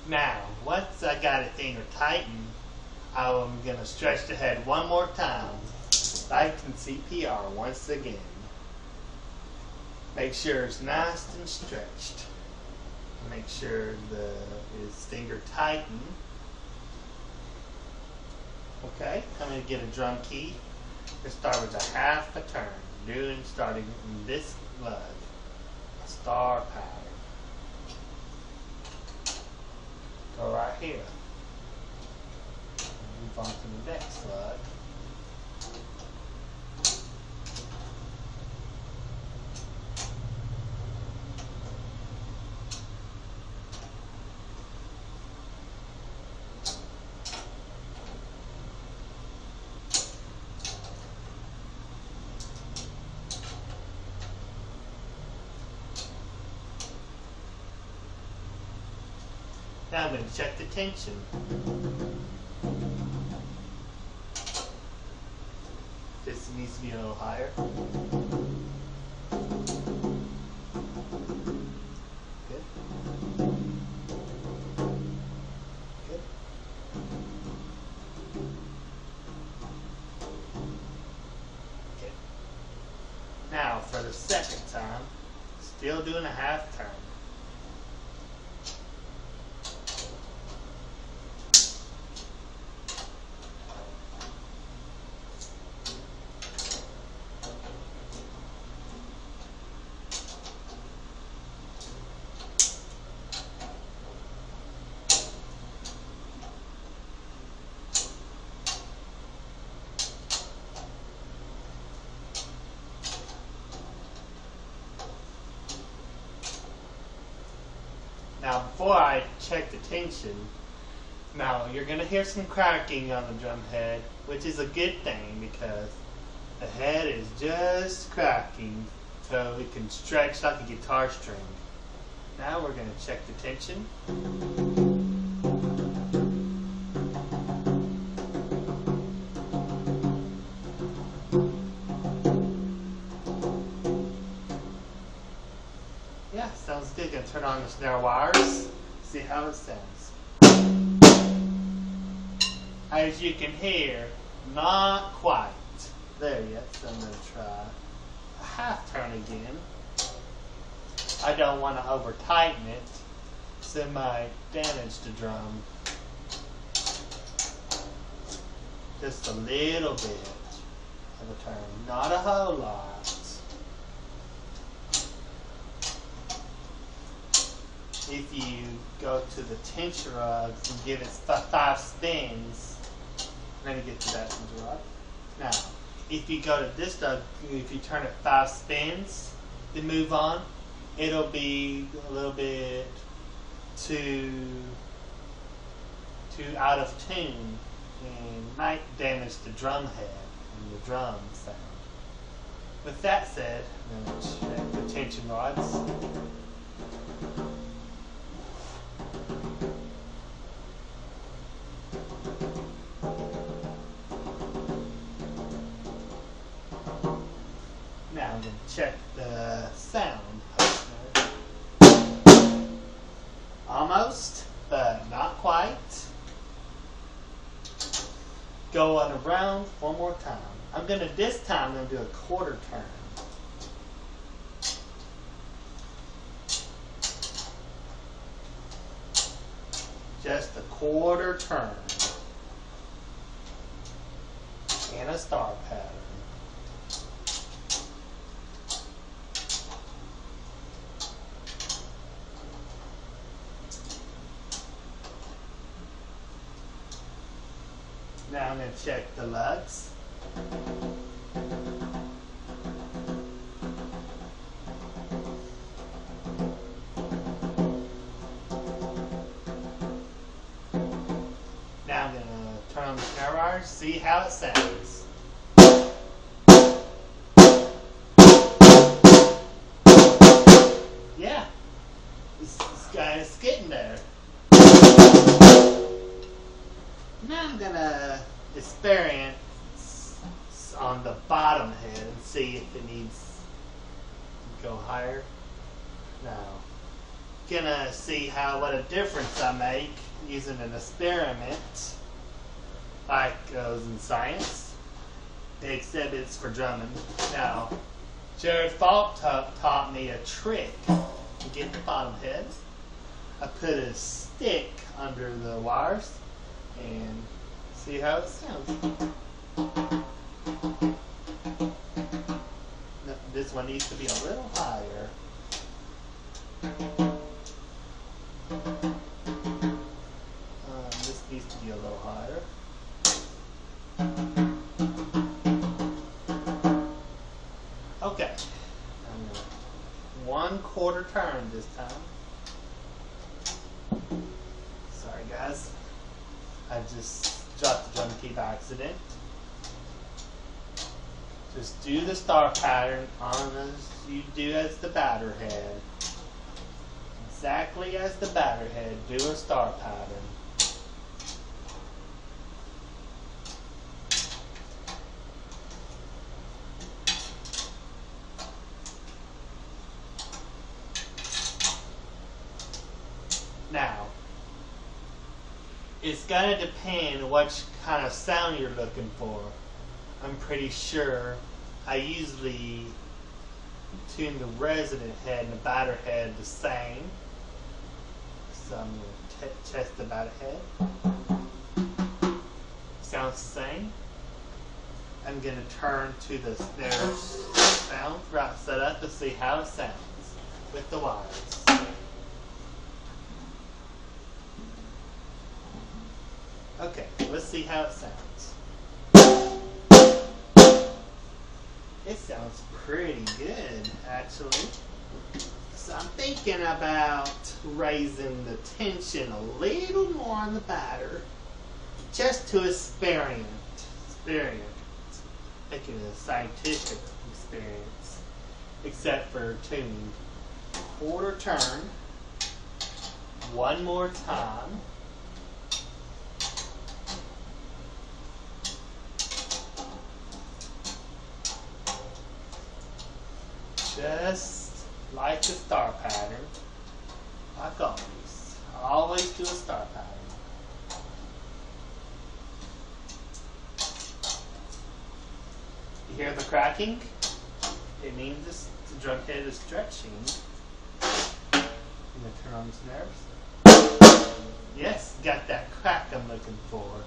Now, once I got it finger tightened, I'm going to stretch the head one more time. Like in CPR once again. Make sure it's nice and stretched. Make sure it's finger tightened. Okay, I'm going to get a drum key. Let's start with a half a turn. Starting in this lug. A star pattern. Go right here. Move on to the next lug. Now I'm going to check the tension. This needs to be a little higher. Good. Good. Okay. Now for the second time, still doing a half turn. Now before I check the tension, now you're going to hear some cracking on the drum head, which is a good thing because the head is just cracking so it can stretch like a guitar string. Now we're going to check the tension. Yeah, sounds good. Gonna turn on the snare wires, see how it sounds. As you can hear, not quite there yet, so I'm gonna try a half turn again. I don't want to over tighten it, so it might damage the drum. Just a little bit of a turn, not a whole lot. If you go to the tension rods and give it 5 spins, I'm going to get to that tension rod. Now, if you go to this rod, if you turn it 5 spins, then move on, it'll be a little bit too out of tune and might damage the drum head and the drum sound. With that said, I'm going to check the tension rods. Now I'm going to check the sound. Almost, but not quite. Go on around one more time. This time I'm going to do a quarter turn. Just a quarter turn. And a star pattern. Now I'm going to check the lugs. Now I'm going to turn on the snare wires, see how it sounds. Yeah, this guy is getting there. Now I'm going to experiment on the bottom head and see if it needs to go higher. Now, gonna see what a difference I make using an experiment like goes in science, except it's for drumming. Now, Jared Falk taught me a trick to get the bottom head. I put a stick under the wires and see how it sounds. This one needs to be a little higher. This needs to be a little higher. Okay. 1/4 turn this time. Sorry guys. I just dropped the drum key by accident. Just do the star pattern on as you do as the batter head. Exactly as the batter head, do a star pattern. Now, it's going to depend what kind of sound you're looking for. I'm pretty sure I usually tune the resonant head and the batter head the same. So I'm going to test the batter head. Sounds the same. I'm going to turn to the snare sound right set up to see how it sounds with the wires. Okay, let's see how it sounds. It sounds pretty good, actually. So I'm thinking about raising the tension a little more on the batter, just to experiment. Making it a scientific experience, except for tuning. 1/4 turn, one more time. Just like the star pattern, like always. I always do a star pattern. You hear the cracking? It means the drum head is stretching. I'm going to turn on the snares. Yes, got that crack I'm looking for.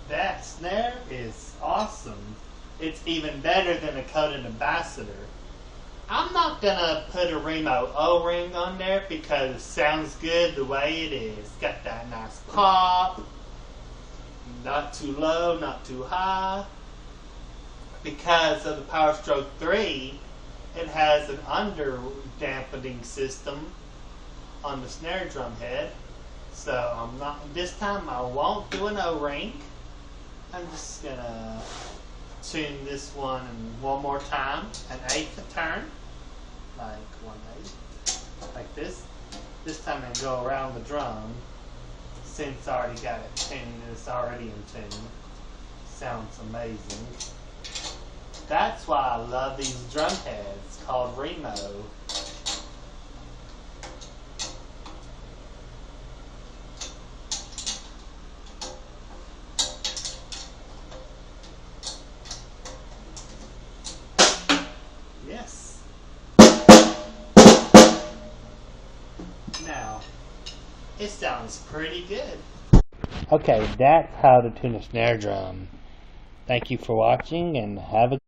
That snare is awesome. It's even better than a coated ambassador. I'm not gonna put a Remo O-ring on there because it sounds good the way it is. Got that nice pop. Not too low, not too high. Because of the Power Stroke 3, it has an under dampening system on the snare drum head. So this time I won't do an O-ring. I'm just gonna tune this one one more time, an 1/8 turn, like 1/8, like this. This time I go around the drum, since I already got it tuned and it's already in tune. Sounds amazing. That's why I love these drum heads called Remo. Yes. Now, it sounds pretty good. Okay, that's how to tune a snare drum. Thank you for watching and have a